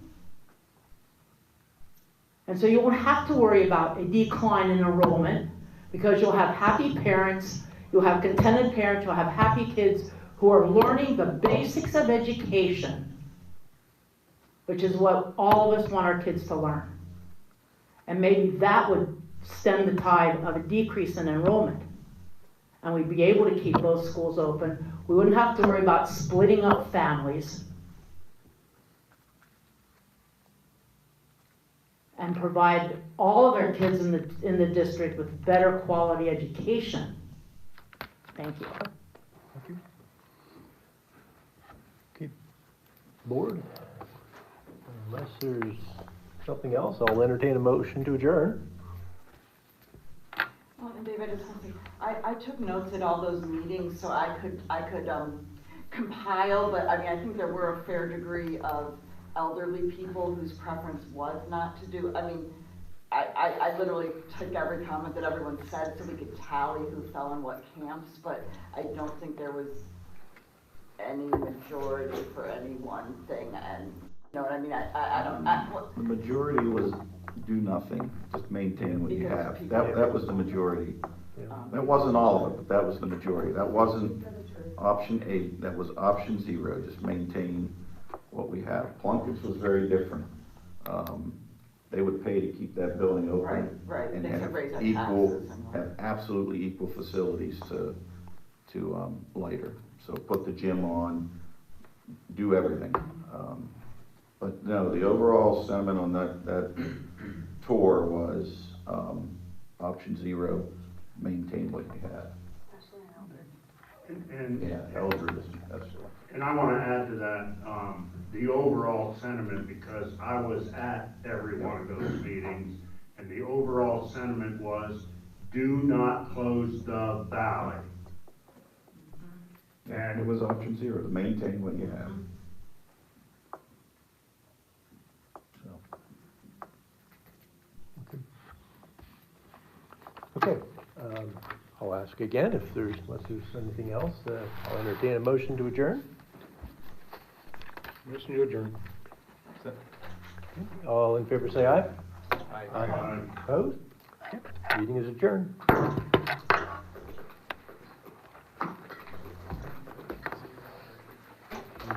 And so you won't have to worry about a decline in enrollment because you'll have happy parents, you'll have contented parents, you'll have happy kids who are learning the basics of education, which is what all of us want our kids to learn. And maybe that would stem the tide of a decrease in enrollment. And we'd be able to keep those schools open. We wouldn't have to worry about splitting up families. And provide all of our kids in the district with better quality education. Thank you. Thank you. Okay, board, unless there's something else, I'll entertain a motion to adjourn. Well, and Dave, I just want to say, I took notes at all those meetings so I could compile, but I mean, I think there were a fair degree of elderly people whose preference was not to do. I mean, I literally took every comment that everyone said so we could tally who fell in what camps, but I don't think there was any majority for any one thing. And you know what I mean? I don't. The majority was do nothing, just maintain what you have. That was the majority. That wasn't all of it, but that was the majority. That wasn't option 8. That was option 0. Just maintain what we have. Plunkett's was very different. they would pay to keep that building open. Right, And they could have raise their equal, taxes and all. have absolutely equal facilities to later. So put the gym on, do everything. But no, the overall sentiment on that tour was, option 0, maintain what you have. And Yeah, elderly, that's. And I want to add to that, the overall sentiment, because I was at every one of those meetings, and the overall sentiment was, do not close the valley. And it was option 0, to maintain what you have. Okay, I'll ask again if there's, unless there's anything else, I'll entertain a motion to adjourn. Motion to adjourn. All in favor say aye. Aye. Opposed? Meeting is adjourned.